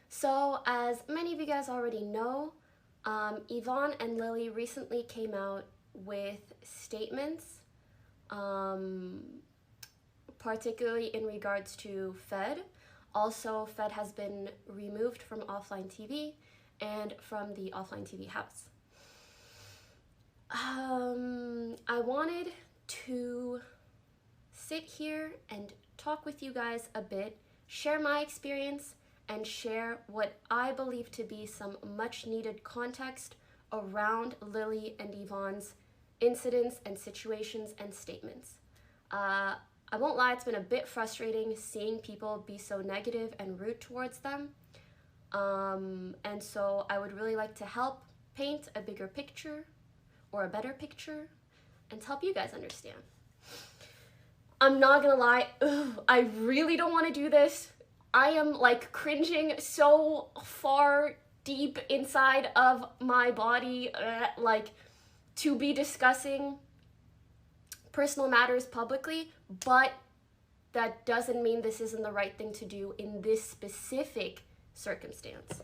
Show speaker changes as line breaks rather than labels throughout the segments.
So, as many of you guys already know, Yvonne and Lily recently came out with statements, particularly in regards to Fed. Also, Fed has been removed from OfflineTV and from the OfflineTV house. I wanted to sit here and talk with you guys a bit, share my experience, and share what I believe to be some much needed context around Lily and Yvonne's incidents and situations and statements. I won't lie, it's been a bit frustrating seeing people be so negative and rude towards them. And so I would really like to help paint a bigger picture or a better picture and to help you guys understand. I'm not gonna lie, I really don't want to do this. I am like cringing so far deep inside of my body, like to be discussing personal matters publicly, but that doesn't mean this isn't the right thing to do in this specific circumstance.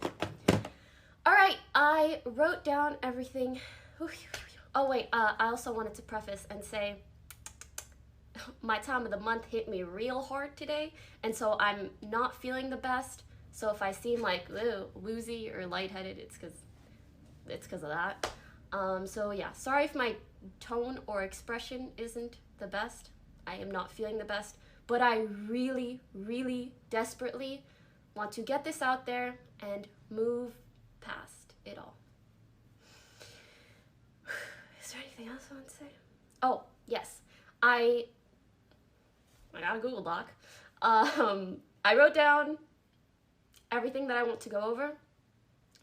All right, I wrote down everything. Oh wait, I also wanted to preface and say my time of the month hit me real hard today, and so I'm not feeling the best. So if I seem like woozy or lightheaded, it's because of that. So yeah, sorry if my tone or expression isn't the best. I am not feeling the best, but I really, really desperately want to get this out there and move past it all. Is there anything else I want to say? Oh, yes. I got a Google Doc. I wrote down everything that I want to go over,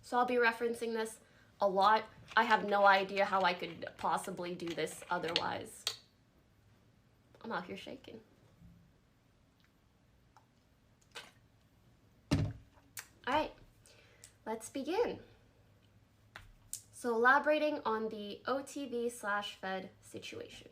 so I'll be referencing this a lot. I have no idea how I could possibly do this otherwise. I'm out here shaking. All right, let's begin. So elaborating on the OTV/Fed situation.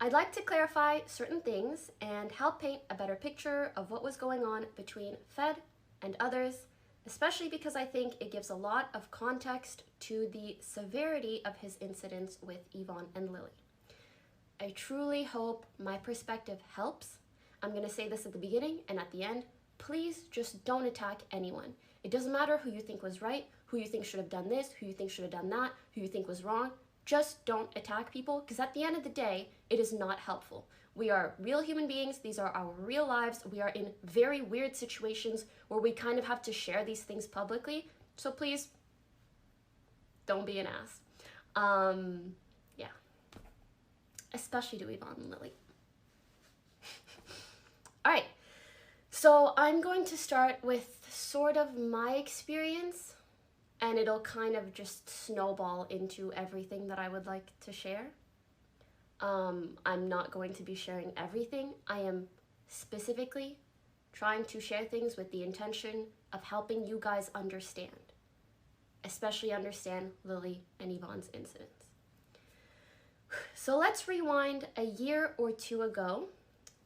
I'd like to clarify certain things and help paint a better picture of what was going on between Fed and others, especially because I think it gives a lot of context to the severity of his incidents with Yvonne and Lily. I truly hope my perspective helps. I'm going to say this at the beginning and at the end. Please just don't attack anyone. It doesn't matter who you think was right, who you think should have done this, who you think should have done that, who you think was wrong. Just don't attack people, because at the end of the day, it is not helpful. We are real human beings. These are our real lives. We are in very weird situations where we kind of have to share these things publicly. So please, don't be an ass. Yeah. Especially to Yvonne and Lily. All right. So I'm going to start with sort of my experience, and it'll kind of just snowball into everything that I would like to share. I'm not going to be sharing everything. I am specifically trying to share things with the intention of helping you guys understand, especially understand Lily and Yvonne's incidents. So let's rewind a year or two ago.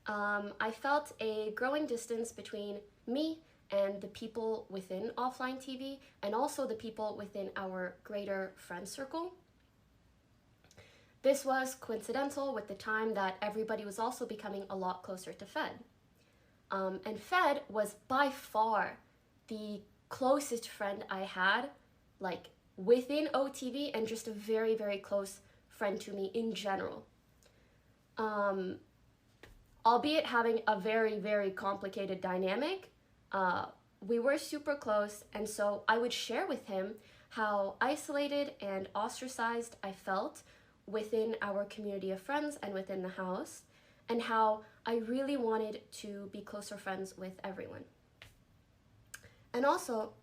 I felt a growing distance between me and the people within OfflineTV and also the people within our greater friend circle. This was coincidental with the time that everybody was also becoming a lot closer to Fed. And Fed was by far the closest friend I had, like within OTV, and just a very, very close friend to me in general. Albeit having a very, very complicated dynamic, we were super close, and so I would share with him how isolated and ostracized I felt within our community of friends and within the house, and how I really wanted to be closer friends with everyone. And also,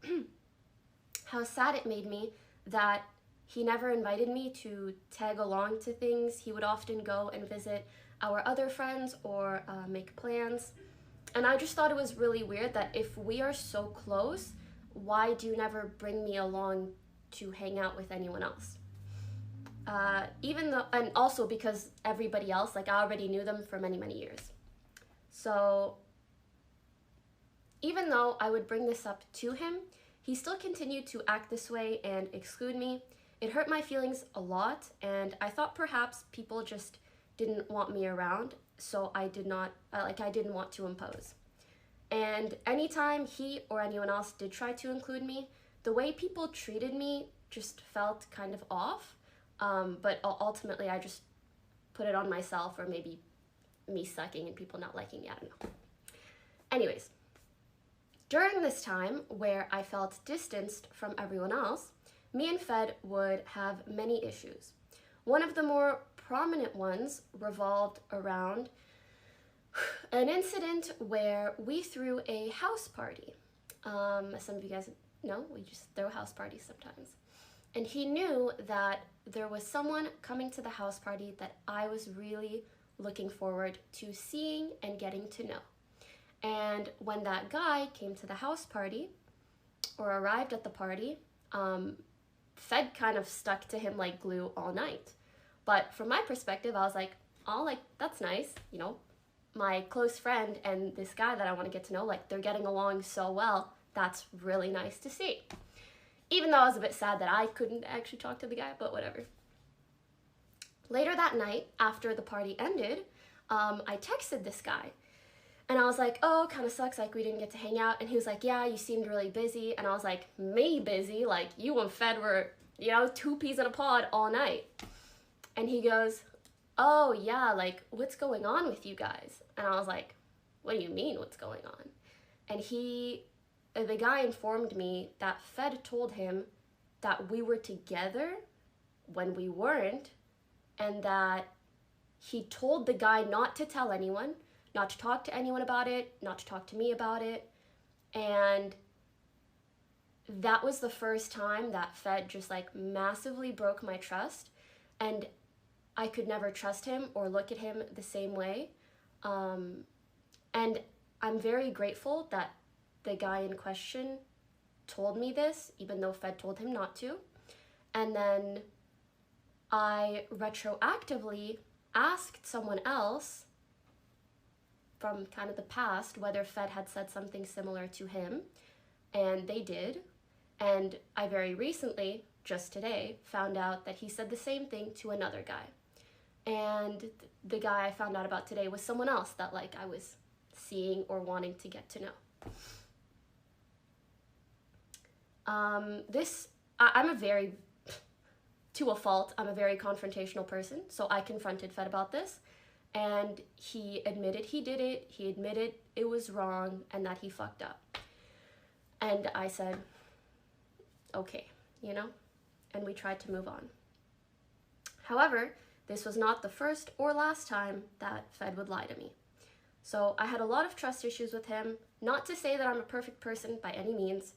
how sad it made me that he never invited me to tag along to things. He would often go and visit our other friends or make plans. And I just thought it was really weird that if we are so close, why do you never bring me along to hang out with anyone else? Even though, and also because everybody else, like I already knew them for many, many years. So Even though I would bring this up to him, he still continued to act this way and exclude me. It hurt my feelings a lot, and I thought perhaps people just didn't want me around, so I didn't want to impose. And anytime he or anyone else did try to include me, the way people treated me just felt kind of off, but ultimately I just put it on myself, or maybe me sucking and people not liking me, I don't know. Anyways, during this time where I felt distanced from everyone else, me and Fed would have many issues. One of the more prominent ones revolved around an incident where we threw a house party. Some of you guys know, we just throw house parties sometimes. And he knew that there was someone coming to the house party that I was really looking forward to seeing and getting to know. And when that guy came to the house party, or arrived at the party, Fed kind of stuck to him like glue all night. But from my perspective, I was like, oh, like, that's nice, you know, my close friend and this guy that I want to get to know, like, they're getting along so well. That's really nice to see. Even though I was a bit sad that I couldn't actually talk to the guy, but whatever. Later that night, after the party ended, I texted this guy. And I was like, oh, kind of sucks, like, we didn't get to hang out. And he was like, yeah, you seemed really busy. And I was like, me busy? Like, you and Fed were, you know, 2 peas in a pod all night. And he goes, oh, yeah, like, what's going on with you guys? And I was like, what do you mean, what's going on? And the guy informed me that Fed told him that we were together when we weren't, and that he told the guy not to tell anyone, not to talk to anyone about it, not to talk to me about it. And that was the first time that Fed just like massively broke my trust, and I could never trust him or look at him the same way. And I'm very grateful that the guy in question told me this, even though Fed told him not to. And then I retroactively asked someone else from kind of the past whether Fed had said something similar to him, and they did. And I very recently, just today, found out that he said the same thing to another guy. And the guy I found out about today was someone else that like I was seeing or wanting to get to know. I'm a very, to a fault, I'm a very confrontational person, so I confronted Fed about this, and he admitted he did it, he admitted it was wrong, and that he fucked up. And I said, okay, you know, and we tried to move on. However, this was not the first or last time that Fed would lie to me. So I had a lot of trust issues with him, not to say that I'm a perfect person by any means,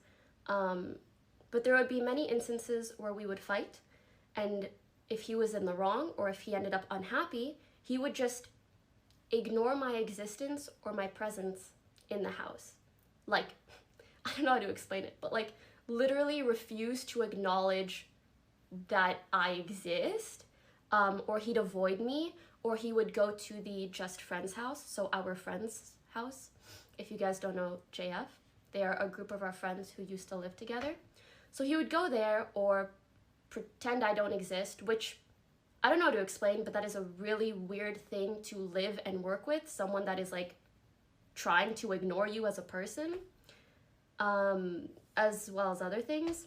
but there would be many instances where we would fight, and if he was in the wrong or if he ended up unhappy, he would just ignore my existence or my presence in the house. Like, I don't know how to explain it, but like literally refuse to acknowledge that I exist, or he'd avoid me, or he would go to the just friends house, so our friends house. If you guys don't know JF, they are a group of our friends who used to live together. So he would go there or pretend I don't exist, which I don't know how to explain, but that is a really weird thing to live and work with, someone that is like trying to ignore you as a person, as well as other things.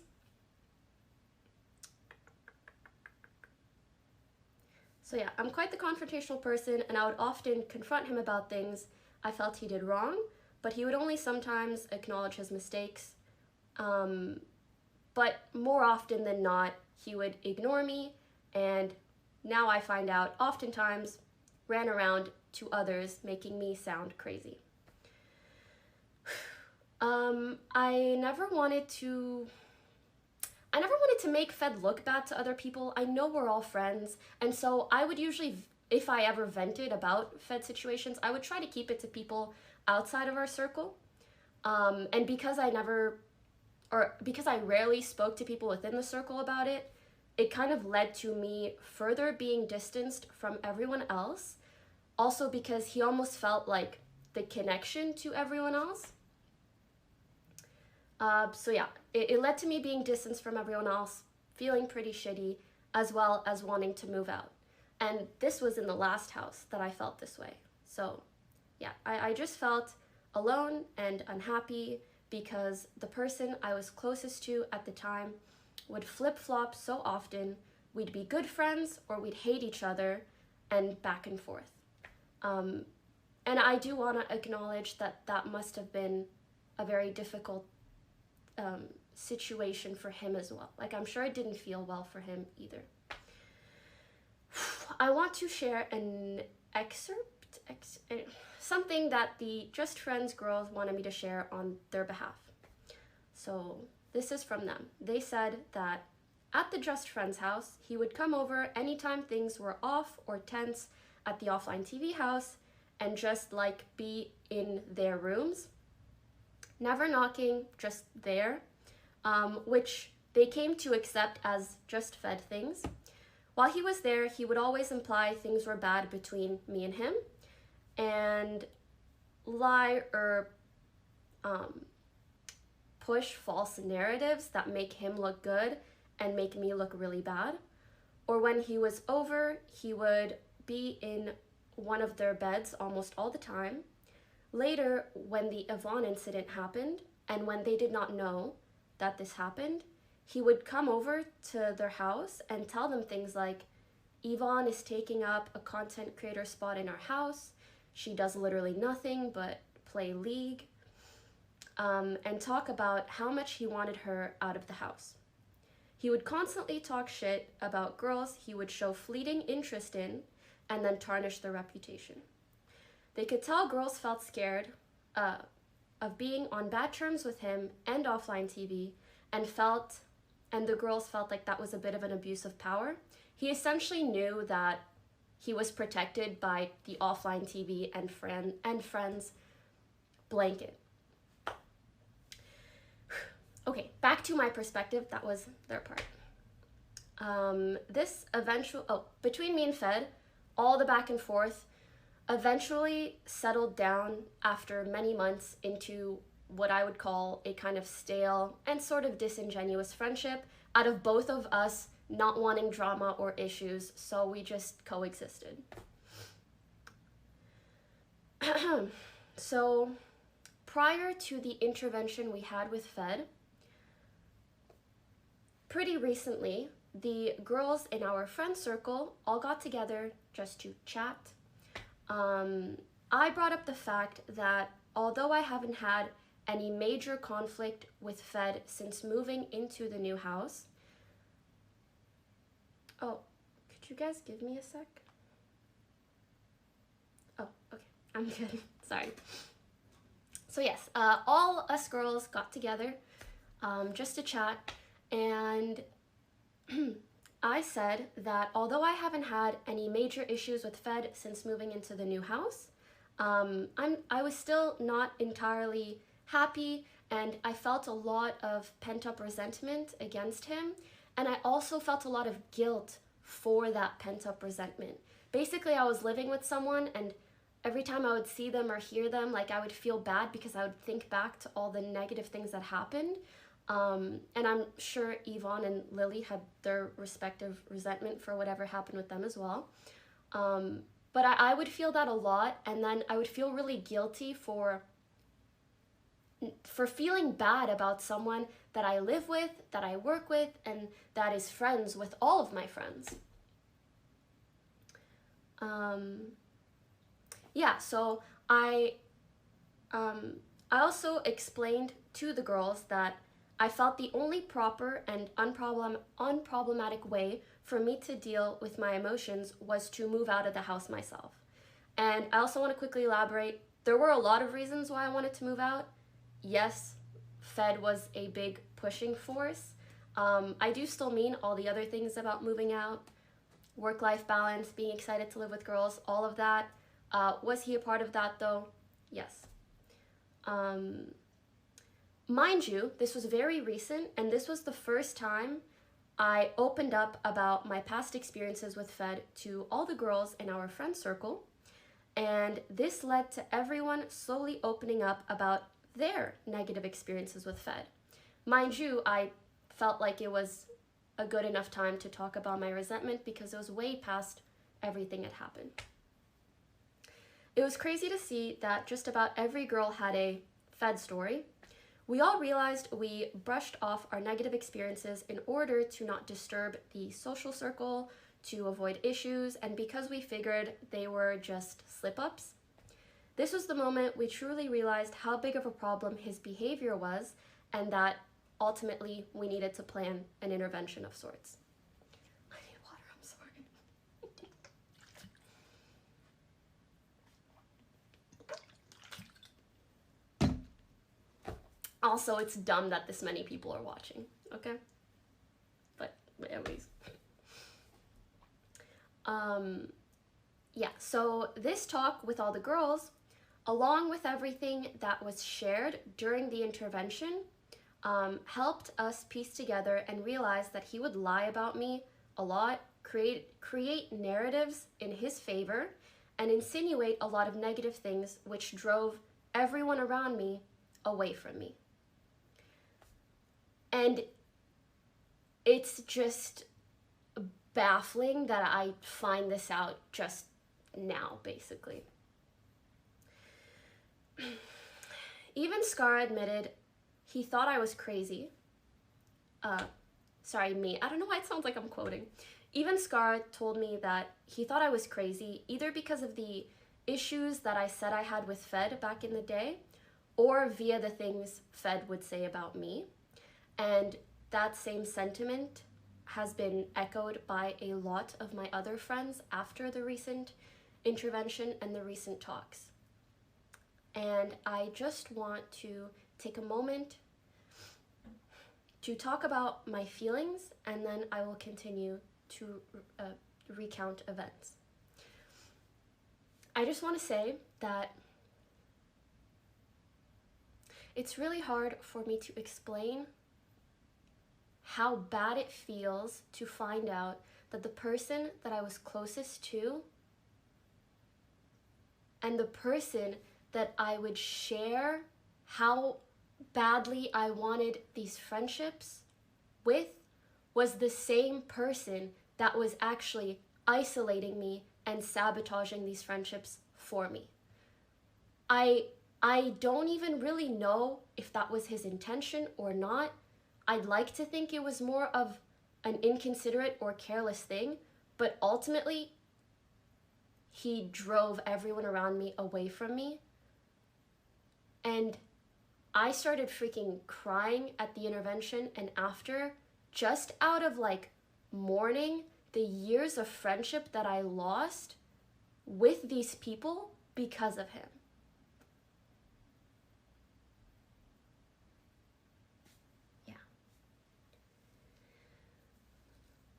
So yeah, I'm quite the confrontational person, and I would often confront him about things I felt he did wrong, but he would only sometimes acknowledge his mistakes. But more often than not, he would ignore me, and now I find out oftentimes ran around to others, making me sound crazy. I never wanted to make Fed look bad to other people. I know we're all friends, and so I would usually, if I ever vented about Fed situations, I would try to keep it to people outside of our circle. And because I rarely spoke to people within the circle about it, it kind of led to me further being distanced from everyone else. Also because he almost felt like the connection to everyone else. So yeah, it led to me being distanced from everyone else, feeling pretty shitty, as well as wanting to move out. And this was in the last house that I felt this way. So yeah, I just felt alone and unhappy because the person I was closest to at the time would flip-flop so often. We'd be good friends or we'd hate each other, and back and forth. And I do want to acknowledge that that must have been a very difficult situation for him as well. Like, I'm sure it didn't feel well for him either. I want to share an excerpt, something that the Just Friends girls wanted me to share on their behalf. So this is from them. They said that at the Just Friends house, he would come over anytime things were off or tense at the OfflineTV house and just like be in their rooms, never knocking, just there, which they came to accept as just Fed things. While he was there, he would always imply things were bad between me and him, and lie or push false narratives that make him look good and make me look really bad. Or when he was over, he would be in one of their beds almost all the time. Later, when the Yvonne incident happened, and when they did not know that this happened, he would come over to their house and tell them things like, Yvonne is taking up a content creator spot in our house. She does literally nothing but play League, and talk about how much he wanted her out of the house. He would constantly talk shit about girls he would show fleeting interest in and then tarnish their reputation. They could tell girls felt scared of being on bad terms with him and OfflineTV, and the girls felt like that was a bit of an abuse of power. He essentially knew that he was protected by the OfflineTV and friends blanket. Okay, back to my perspective. That was their part. Between me and Fed, all the back and forth eventually settled down after many months into what I would call a kind of stale and sort of disingenuous friendship out of both of us not wanting drama or issues, so we just coexisted. So prior to the intervention we had with Fed, pretty recently, the girls in our friend circle all got together just to chat. I brought up the fact that although I haven't had any major conflict with Fed since moving into the new house. Oh, could you guys give me a sec? Oh, okay, I'm good. Sorry. So yes, all us girls got together just to chat, and I said that although I haven't had any major issues with Fed since moving into the new house, I was still not entirely happy, and I felt a lot of pent-up resentment against him, and I also felt a lot of guilt for that pent-up resentment. Basically, I was living with someone, and every time I would see them or hear them, like, I would feel bad because I would think back to all the negative things that happened. And I'm sure Yvonne and Lily had their respective resentment for whatever happened with them as well. But I would feel that a lot, and then I would feel really guilty for feeling bad about someone that I live with, that I work with, and that is friends with all of my friends. Yeah, so I also explained to the girls that I felt the only proper and unproblematic way for me to deal with my emotions was to move out of the house myself. And I also want to quickly elaborate. There were a lot of reasons why I wanted to move out. Yes, Fed was a big pushing force. I do still mean all the other things about moving out, work-life balance, being excited to live with girls, all of that. Was he a part of that though? Yes. Mind you, this was very recent, and this was the first time I opened up about my past experiences with Fed to all the girls in our friend circle, and this led to everyone slowly opening up about their negative experiences with Fed. Mind you, I felt like it was a good enough time to talk about my resentment because it was way past everything that happened. It was crazy to see that just about every girl had a Fed story. We all realized we brushed off our negative experiences in order to not disturb the social circle, to avoid issues, and because we figured they were just slip-ups. This was the moment we truly realized how big of a problem his behavior was and that ultimately we needed to plan an intervention of sorts. I need water, I'm sorry. Also, it's dumb that this many people are watching, okay? But anyways. Yeah, so this talk with all the girls, along with everything that was shared during the intervention, helped us piece together and realize that he would lie about me a lot, create narratives in his favor, and insinuate a lot of negative things which drove everyone around me away from me. And it's just baffling that I find this out just now, basically. Even Scar admitted he thought I was crazy. Sorry, me. I don't know why it sounds like I'm quoting. Even Scar told me that he thought I was crazy, either because of the issues that I said I had with Fed back in the day, or via the things Fed would say about me. And that same sentiment has been echoed by a lot of my other friends after the recent intervention and the recent talks. And I just want to take a moment to talk about my feelings, and then I will continue to recount events. I just want to say that it's really hard for me to explain how bad it feels to find out that the person that I was closest to and the person that I would share how badly I wanted these friendships with was the same person that was actually isolating me and sabotaging these friendships for me. I don't even really know if that was his intention or not. I'd like to think it was more of an inconsiderate or careless thing, but ultimately, he drove everyone around me away from me. And I started freaking crying at the intervention and after, just out of like mourning the years of friendship that I lost with these people because of him. Yeah.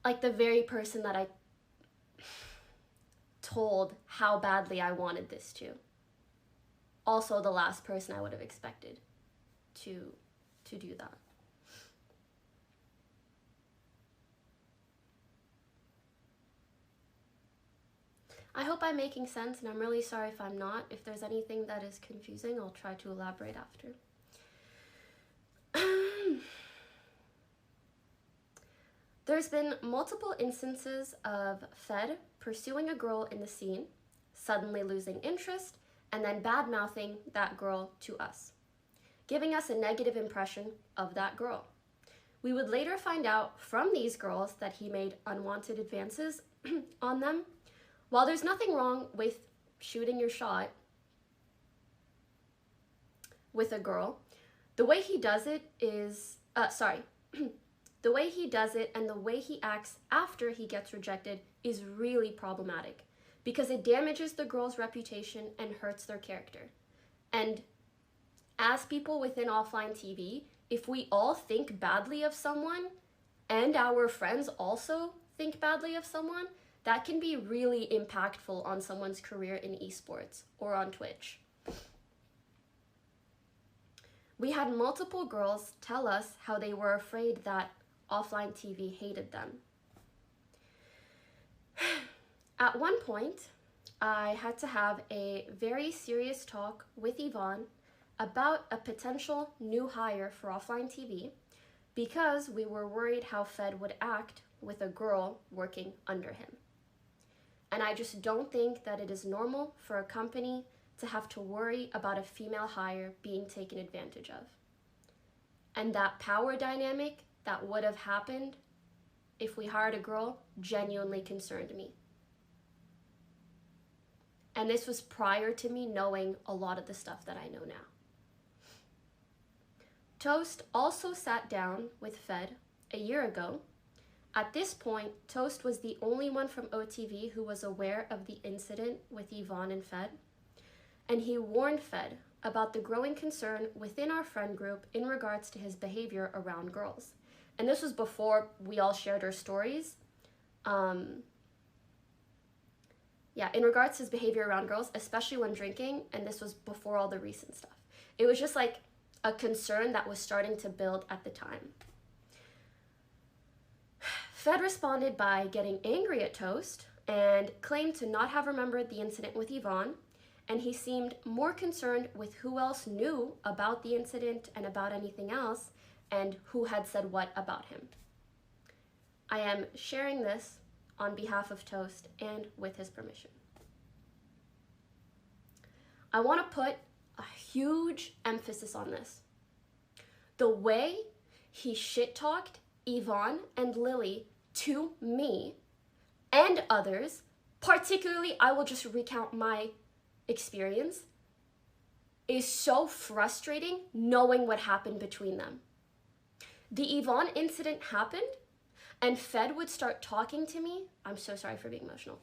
Like the very person that I told how badly I wanted this to. Also the last person I would have expected to do that. I hope I'm making sense, and I'm really sorry if I'm not. If there's anything that is confusing, I'll try to elaborate after. There's been multiple instances of Fed pursuing a girl in the scene, suddenly losing interest, and then bad-mouthing that girl to us, giving us a negative impression of that girl. We would later find out from these girls that he made unwanted advances on them. While there's nothing wrong with shooting your shot with a girl, the way he does it is, the way he does it and the way he acts after he gets rejected is really problematic because it damages the girl's reputation and hurts their character. And as people within OfflineTV, if we all think badly of someone and our friends also think badly of someone, that can be really impactful on someone's career in esports or on Twitch. We had multiple girls tell us how they were afraid that OfflineTV hated them. At one point, I had to have a very serious talk with Yvonne about a potential new hire for OfflineTV, because we were worried how Fed would act with a girl working under him. And I just don't think that it is normal for a company to have to worry about a female hire being taken advantage of. And that power dynamic that would have happened if we hired a girl genuinely concerned me. And this was prior to me knowing a lot of the stuff that I know now. Toast also sat down with Fed a year ago. At this point, Toast was the only one from OTV who was aware of the incident with Yvonne and Fed. And he warned Fed about the growing concern within our friend group in regards to his behavior around girls. And this was before we all shared our stories. In regards to his behavior around girls, especially when drinking, and this was before all the recent stuff. It was just like a concern that was starting to build at the time. Fed responded by getting angry at Toast and claimed to not have remembered the incident with Yvonne, and he seemed more concerned with who else knew about the incident and about anything else, and who had said what about him. I am sharing this on behalf of Toast and with his permission. I want to put a huge emphasis on this. The way he shit-talked Yvonne and Lily to me and others, particularly, I will just recount my experience, is so frustrating knowing what happened between them. The Yvonne incident happened, and Fed would start talking to me. I'm so sorry for being emotional.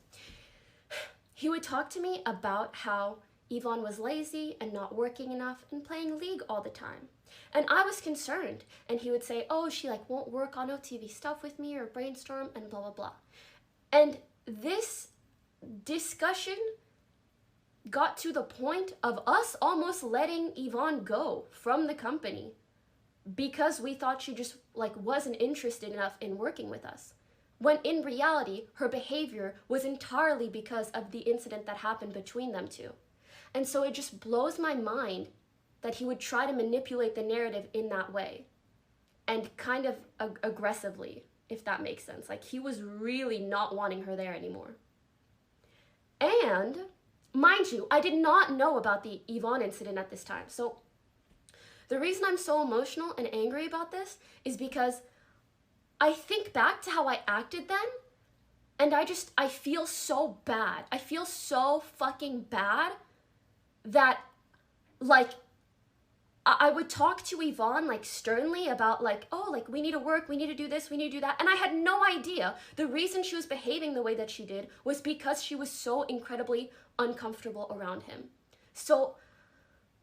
He would talk to me about how Yvonne was lazy and not working enough and playing League all the time. And I was concerned. And he would say, oh, she won't work on OTV stuff with me or brainstorm and blah, blah, blah. And this discussion got to the point of us almost letting Yvonne go from the company because we thought she just wasn't interested enough in working with us. When in reality, her behavior was entirely because of the incident that happened between them two. And so it just blows my mind that he would try to manipulate the narrative in that way. And kind of aggressively, if that makes sense. He was really not wanting her there anymore. And, mind you, I did not know about the Yvonne incident at this time. So the reason I'm so emotional and angry about this is because I think back to how I acted then, and I feel so bad. I feel so fucking bad that, I would talk to Yvonne, sternly about, we need to work, we need to do this, we need to do that. And I had no idea the reason she was behaving the way that she did was because she was so incredibly uncomfortable around him. So,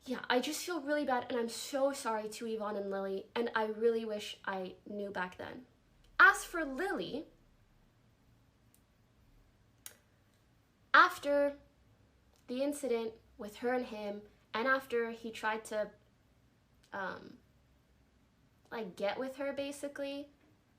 yeah, I just feel really bad, and I'm so sorry to Yvonne and Lily, and I really wish I knew back then. As for Lily, after the incident with her and him, and after he tried to get with her basically,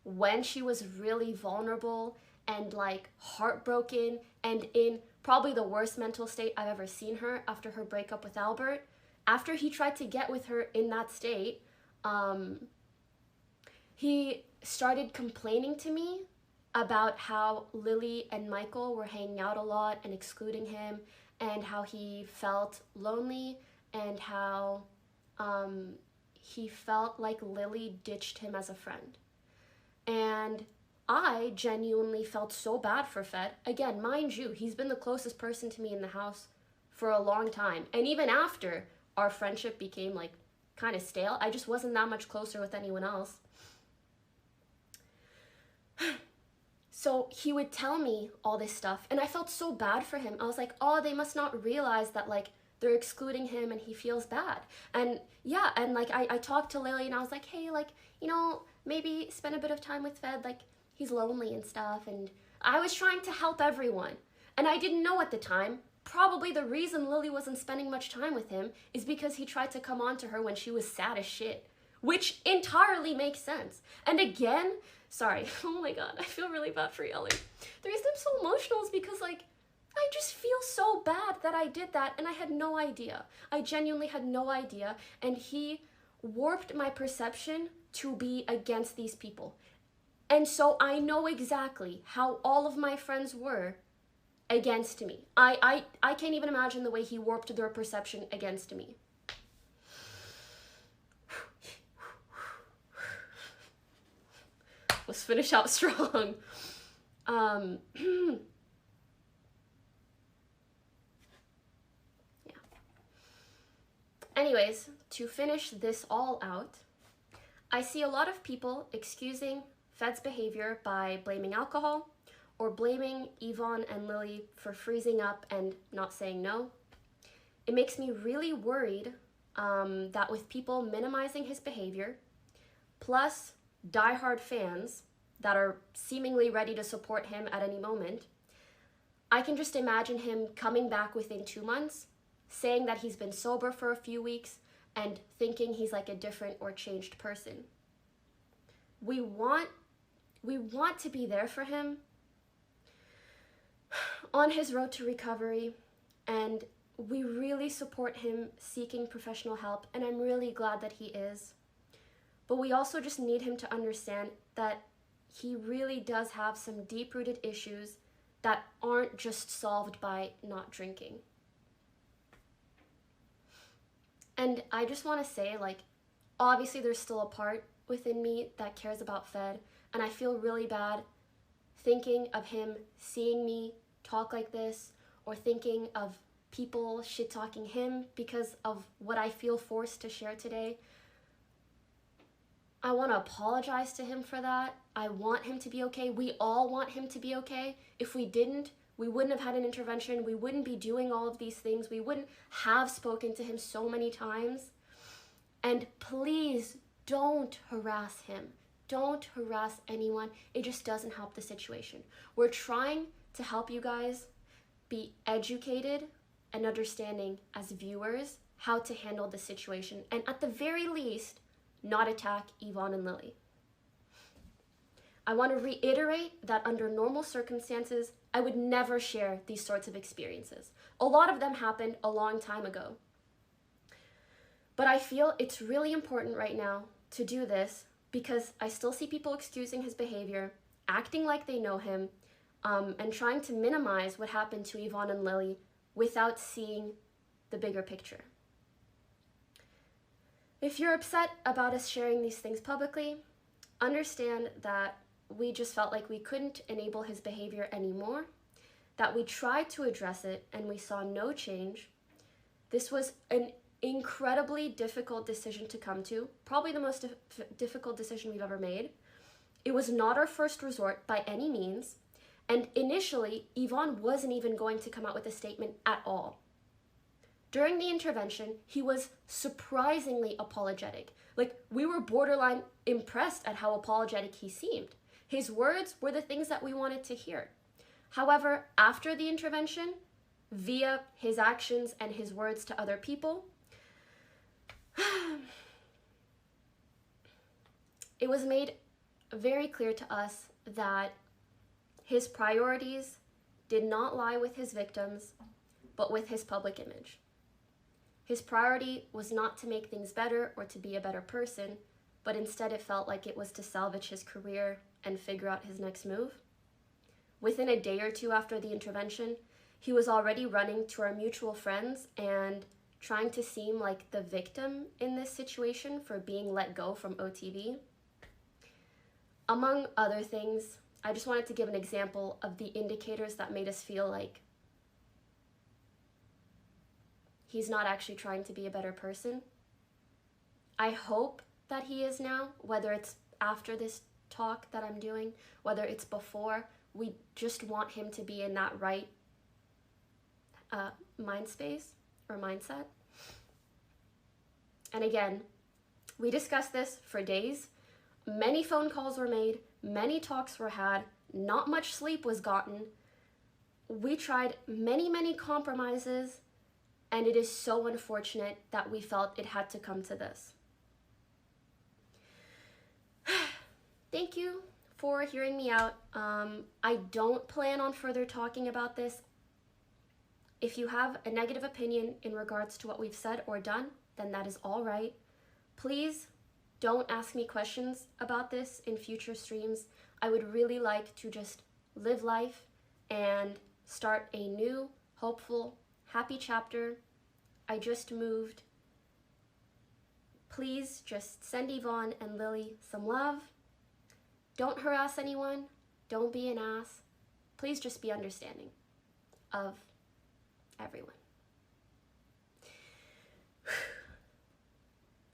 when she was really vulnerable and heartbroken and in probably the worst mental state I've ever seen her after her breakup with Albert, after he tried to get with her in that state, he started complaining to me about how Lily and Michael were hanging out a lot and excluding him, and how he felt lonely, and how he felt like Lily ditched him as a friend. And I genuinely felt so bad for Fed. Again, mind you, he's been the closest person to me in the house for a long time. And even after our friendship became kind of stale, I just wasn't that much closer with anyone else. So he would tell me all this stuff, and I felt so bad for him. I was like, oh, they must not realize that they're excluding him and he feels bad. And yeah, and I talked to Lily and I was like, hey, maybe spend a bit of time with Fed, he's lonely and stuff. And I was trying to help everyone. And I didn't know at the time, probably the reason Lily wasn't spending much time with him is because he tried to come on to her when she was sad as shit, which entirely makes sense. And again, sorry, oh my God, I feel really bad for yelling. The reason I'm so emotional is because I just feel so bad that I did that, and I had no idea. I genuinely had no idea, and he warped my perception to be against these people. And so I know exactly how all of my friends were against me. I can't even imagine the way he warped their perception against me. Let's finish out strong. Yeah. Anyways, to finish this all out, I see a lot of people excusing Fed's behavior by blaming alcohol or blaming Yvonne and Lily for freezing up and not saying no. It makes me really worried that with people minimizing his behavior, plus diehard fans that are seemingly ready to support him at any moment, I can just imagine him coming back within 2 months, saying that he's been sober for a few weeks, and thinking he's like a different or changed person. We want to be there for him on his road to recovery, and we really support him seeking professional help, and I'm really glad that he is. But we also just need him to understand that he really does have some deep-rooted issues that aren't just solved by not drinking. And I just want to say, like, obviously there's still a part within me that cares about Fed, and I feel really bad thinking of him seeing me talk like this, or thinking of people shit-talking him because of what I feel forced to share today. I want to apologize to him for that. I want him to be okay. We all want him to be okay. If we didn't, we wouldn't have had an intervention. We wouldn't be doing all of these things. We wouldn't have spoken to him so many times. And please don't harass him. Don't harass anyone. It just doesn't help the situation. We're trying to help you guys be educated and understanding as viewers how to handle the situation. And at the very least, not attack Yvonne and Lily. I want to reiterate that under normal circumstances, I would never share these sorts of experiences. A lot of them happened a long time ago. But I feel it's really important right now to do this because I still see people excusing his behavior, acting like they know him, and trying to minimize what happened to Yvonne and Lily without seeing the bigger picture. If you're upset about us sharing these things publicly, understand that we just felt like we couldn't enable his behavior anymore, that we tried to address it and we saw no change. This was an incredibly difficult decision to come to, probably the most difficult decision we've ever made. It was not our first resort by any means, and initially, Yvonne wasn't even going to come out with a statement at all. During the intervention, he was surprisingly apologetic. Like, we were borderline impressed at how apologetic he seemed. His words were the things that we wanted to hear. However, after the intervention, via his actions and his words to other people, it was made very clear to us that his priorities did not lie with his victims, but with his public image. His priority was not to make things better or to be a better person, but instead it felt like it was to salvage his career and figure out his next move. Within a day or two after the intervention, he was already running to our mutual friends and trying to seem like the victim in this situation for being let go from OTV. Among other things, I just wanted to give an example of the indicators that made us feel like he's not actually trying to be a better person. I hope that he is now, whether it's after this talk that I'm doing, whether it's before. We just want him to be in that right mind space or mindset. And again, we discussed this for days. Many phone calls were made, many talks were had, not much sleep was gotten. We tried many compromises, and it is so unfortunate that we felt it had to come to this. Thank you for hearing me out. I don't plan on further talking about this. If you have a negative opinion in regards to what we've said or done, then that is all right. Please don't ask me questions about this in future streams. I would really like to just live life and start a new, hopeful, happy chapter. I just moved. Please just send Yvonne and Lily some love. Don't harass anyone. Don't be an ass. Please just be understanding of everyone.